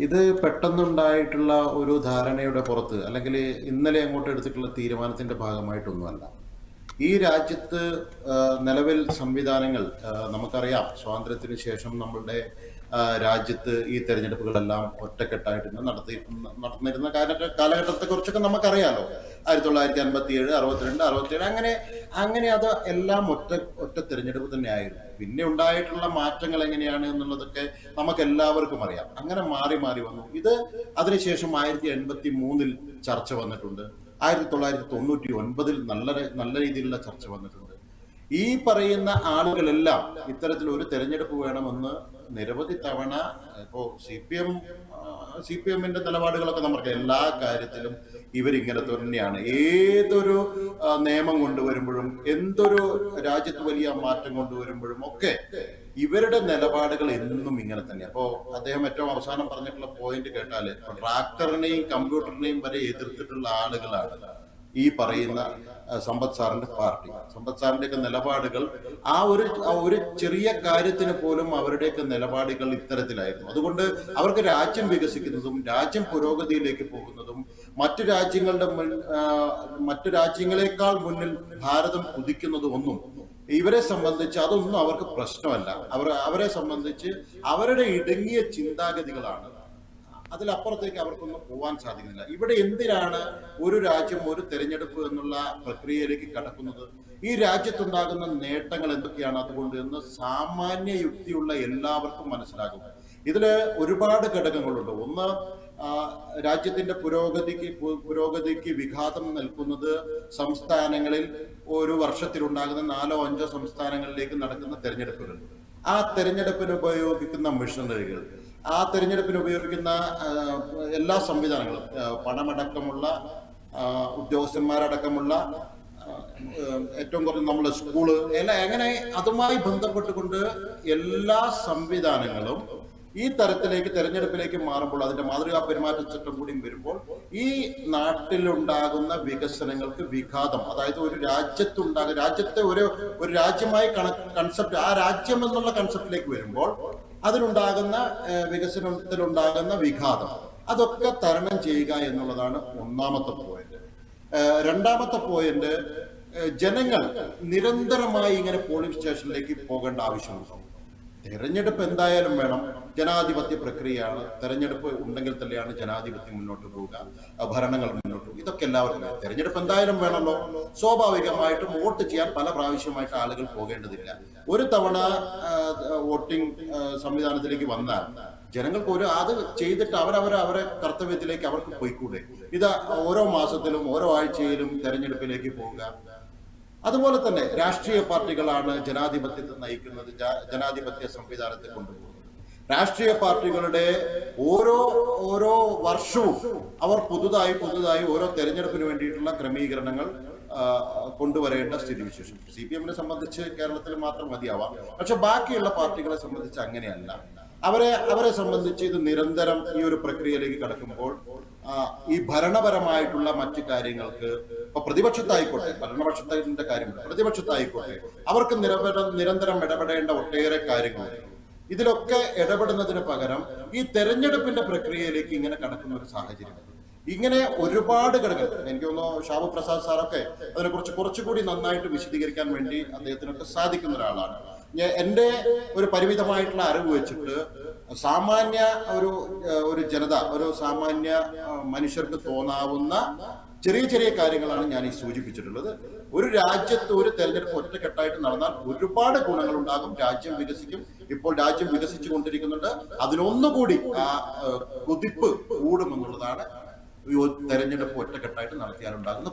ഇത് പെട്ടെന്നുണ്ടായിട്ടുള്ള ഒരു ധാരണയുടെ പുറത്ത് അല്ലെങ്കിൽ ഇന്നലെ അങ്ങോട്ട് എടുത്തിട്ടുള്ള തീരുമാനത്തിന്റെ ഭാഗമായിട്ടൊന്നുമല്ല. ഈ രാജ്യത്ത് നിലവിൽ സംവിധാനങ്ങൾ നമുക്കറിയാം. സ്വാതന്ത്ര്യത്തിന് ശേഷം നമ്മളുടെ രാജ്യത്ത് ഈ തെരഞ്ഞെടുപ്പുകളെല്ലാം ഒറ്റക്കെട്ടായിട്ട് നടന്നിരുന്ന കാലഘട്ടത്തെക്കുറിച്ചൊക്കെ നമുക്കറിയാലോ. 1957, 62, 67 അങ്ങനെ അങ്ങനെ അത് എല്ലാം ഒറ്റ ഒറ്റ തെരഞ്ഞെടുപ്പ് തന്നെയായിരുന്നു. പിന്നെ ഉണ്ടായിട്ടുള്ള മാറ്റങ്ങൾ എങ്ങനെയാണ് എന്നുള്ളതൊക്കെ നമുക്ക് എല്ലാവർക്കും അറിയാം. അങ്ങനെ മാറി മാറി വന്നു. ഇത് അതിനുശേഷം 1983 ചർച്ച വന്നിട്ടുണ്ട്. 1999 നല്ല രീതിയിലുള്ള ചർച്ച വന്നിട്ടുണ്ട്. ഈ പറയുന്ന ആളുകളെല്ലാം ഇത്തരത്തിൽ ഒരു തെരഞ്ഞെടുപ്പ് വേണമെന്ന് നിരവധി തവണ ഇപ്പോ സി പി എമ്മിന്റെ നിലപാടുകളൊക്കെ നമുക്ക് എല്ലാ കാര്യത്തിലും ഇവരിങ്ങനെ തന്നെയാണ്. ഏതൊരു നിയമം കൊണ്ടുവരുമ്പോഴും എന്തൊരു രാജ്യത്ത് വലിയ മാറ്റം കൊണ്ടുവരുമ്പോഴും ഒക്കെ ഇവരുടെ നിലപാടുകൾ എന്നും ഇങ്ങനെ തന്നെയാണ്. അപ്പോ അദ്ദേഹം ഏറ്റവും അവസാനം പറഞ്ഞിട്ടുള്ള പോയിന്റ് കേട്ടാല് ട്രാക്ടറിനെയും കമ്പ്യൂട്ടറിനെയും വരെ എതിർത്തിട്ടുള്ള ആളുകളാണ് ഈ പറയുന്ന സമ്പത്ത് സാറിന്റെ പാർട്ടി. സമ്പത്ത് സാറിന്റെയൊക്കെ നിലപാടുകൾ ഒരു ചെറിയ കാര്യത്തിന് പോലും അവരുടെയൊക്കെ നിലപാടുകൾ ഇത്തരത്തിലായിരുന്നു. അതുകൊണ്ട് അവർക്ക് രാജ്യം വികസിക്കുന്നതും രാജ്യം പുരോഗതിയിലേക്ക് പോകുന്നതും മറ്റു രാജ്യങ്ങളെക്കാൾ മുന്നിൽ ഭാരതം കുതിക്കുന്നതും ഒന്നും ഇവരെ സംബന്ധിച്ച് അതൊന്നും അവർക്ക് പ്രശ്നമല്ല. അവരെ സംബന്ധിച്ച് അവരുടെ ഇടുങ്ങിയ ചിന്താഗതികളാണ്. അതിലപ്പുറത്തേക്ക് അവർക്കൊന്നും പോകാൻ സാധിക്കുന്നില്ല. ഇവിടെ എന്തിനാണ് ഒരു രാജ്യം ഒരു തെരഞ്ഞെടുപ്പ് എന്നുള്ള പ്രക്രിയയിലേക്ക് കടക്കുന്നത്? ഈ രാജ്യത്തുണ്ടാകുന്ന നേട്ടങ്ങൾ എന്തൊക്കെയാണ് അതുകൊണ്ട് എന്ന് സാമാന്യ യുക്തിയുള്ള എല്ലാവർക്കും മനസ്സിലാകും. ഇതില് ഒരുപാട് ഘടകങ്ങളുണ്ട്. ഒന്ന്, രാജ്യത്തിന്റെ പുരോഗതിക്ക് വിഘാതം നിൽക്കുന്നത് സംസ്ഥാനങ്ങളിൽ ഒരു വർഷത്തിലുണ്ടാകുന്ന 4-5 സംസ്ഥാനങ്ങളിലേക്ക് നടക്കുന്ന തെരഞ്ഞെടുപ്പുകൾ, ആ തെരഞ്ഞെടുപ്പിന് ഉപയോഗിക്കുന്ന മിഷനറികൾ, ആ തെരഞ്ഞെടുപ്പിന് ഉപയോഗിക്കുന്ന എല്ലാ സംവിധാനങ്ങളും, പണമടക്കമുള്ള ഉദ്യോഗസ്ഥന്മാരടക്കമുള്ള ഏറ്റവും കുറഞ്ഞ നമ്മുടെ സ്കൂള് എല്ലാം, എങ്ങനെ അതുമായി ബന്ധപ്പെട്ടുകൊണ്ട് എല്ലാ സംവിധാനങ്ങളും ഈ തരത്തിലേക്ക് തെരഞ്ഞെടുപ്പിലേക്ക് മാറുമ്പോൾ, അതിന്റെ മാതൃകാ പെരുമാറ്റച്ചട്ടം കൂടി വരുമ്പോൾ ഈ നാട്ടിലുണ്ടാകുന്ന വികസനങ്ങൾക്ക് വിഘാതം, അതായത് ഒരു രാജ്യത്തെ ഒരു രാജ്യമായി കൺസെപ്റ്റ്, ആ രാജ്യം എന്നുള്ള കൺസെപ്റ്റിലേക്ക് വരുമ്പോൾ അതിനുണ്ടാകുന്ന വികസനത്തിലുണ്ടാകുന്ന വിഘാതം, അതൊക്കെ തരണം ചെയ്യുക എന്നുള്ളതാണ് ഒന്നാമത്തെ പോയിന്റ്. രണ്ടാമത്തെ പോയിന്റ്, ജനങ്ങൾ നിരന്തരമായി ഇങ്ങനെ പോളിംഗ് സ്റ്റേഷനിലേക്ക് പോകേണ്ട ആവശ്യമുണ്ടോ? തെരഞ്ഞെടുപ്പ് എന്തായാലും വേണം. ജനാധിപത്യ പ്രക്രിയയാണ്. തെരഞ്ഞെടുപ്പ് ഉണ്ടെങ്കിൽ തന്നെയാണ് ജനാധിപത്യം മുന്നോട്ട് പോവുക, ഭരണങ്ങൾ മുന്നോട്ട് പോകുക. ഇതൊക്കെ എല്ലാവർക്കും വേണം. തെരഞ്ഞെടുപ്പ് എന്തായാലും വേണമല്ലോ. സ്വാഭാവികമായിട്ടും വോട്ട് ചെയ്യാൻ പല പ്രാവശ്യമായിട്ട് ആളുകൾ പോകേണ്ടതില്ല. ഒരു തവണ വോട്ടിംഗ് സംവിധാനത്തിലേക്ക് വന്നാൽ ജനങ്ങൾക്ക് അത് ചെയ്തിട്ട് അവരെ കർത്തവ്യത്തിലേക്ക് അവർക്ക് പോയിക്കൂടെ? ഇത് ഓരോ മാസത്തിലും ഓരോ ആഴ്ചയിലും തെരഞ്ഞെടുപ്പിലേക്ക് പോവുക. അതുപോലെ തന്നെ രാഷ്ട്രീയ പാർട്ടികളാണ് ജനാധിപത്യത്തെ നയിക്കുന്നത്, ജനാധിപത്യ സംവിധാനത്തെ കൊണ്ടുപോകുന്നത്. രാഷ്ട്രീയ പാർട്ടികളുടെ ഓരോ വർഷവും അവർ പുതുതായി ഓരോ തെരഞ്ഞെടുപ്പിന് വേണ്ടിയിട്ടുള്ള ക്രമീകരണങ്ങൾ കൊണ്ടുവരേണ്ട സ്ഥിതിവിശേഷം. CPM-നെ സംബന്ധിച്ച് കേരളത്തിൽ മാത്രം മതിയാവാം. പക്ഷെ ബാക്കിയുള്ള പാർട്ടികളെ സംബന്ധിച്ച് അങ്ങനെയല്ല. അവരെ സംബന്ധിച്ച് ഇത് നിരന്തരം ഈ ഒരു പ്രക്രിയയിലേക്ക് കടക്കുമ്പോൾ ഈ ഭരണപരമായിട്ടുള്ള മറ്റു കാര്യങ്ങൾക്ക്, ഇപ്പൊ പ്രതിപക്ഷത്തായിക്കോട്ടെ, ഭരണപക്ഷത്തിന്റെ കാര്യം പ്രതിപക്ഷത്തായിക്കോട്ടെ, അവർക്ക് നിരന്തരം ഇടപെടേണ്ട ഒട്ടേറെ കാര്യങ്ങളുണ്ട്. ഇതിലൊക്കെ ഇടപെടുന്നതിന് പകരം ഈ തെരഞ്ഞെടുപ്പിന്റെ പ്രക്രിയയിലേക്ക് ഇങ്ങനെ കടക്കുന്ന ഒരു സാഹചര്യം, ഇങ്ങനെ ഒരുപാട് ഘടകങ്ങൾ. എനിക്ക് തോന്നുന്നു ഷാബു പ്രസാദ് സാറൊക്കെ അതിനെക്കുറിച്ച് കുറച്ചുകൂടി നന്നായിട്ട് വിശദീകരിക്കാൻ വേണ്ടി അദ്ദേഹത്തിനൊക്കെ സാധിക്കുന്ന ഒരാളാണ്. എൻ്റെ ഒരു പരിമിതമായിട്ടുള്ള അറിവ് വെച്ചിട്ട് സാമാന്യ ഒരു ജനത, ഒരു സാമാന്യ മനുഷ്യർക്ക് തോന്നാവുന്ന ചെറിയ കാര്യങ്ങളാണ് ഞാൻ ഈ സൂചിപ്പിച്ചിട്ടുള്ളത്. ഒരു രാജ്യത്ത് ഒരു തെരഞ്ഞെടുപ്പ് ഒറ്റക്കെട്ടായിട്ട് നടന്നാൽ ഒരുപാട് ഗുണങ്ങൾ ഉണ്ടാകും. രാജ്യം വികസിക്കും. ഇപ്പോൾ രാജ്യം വികസിച്ചു കൊണ്ടിരിക്കുന്നുണ്ട്. അതിനൊന്നുകൂടി ആ കുതിപ്പ് കൂടുമെന്നുള്ളതാണ് ഈ തെരഞ്ഞെടുപ്പ് ഒറ്റക്കെട്ടായിട്ട് നടത്തിയാലുണ്ടാകുന്ന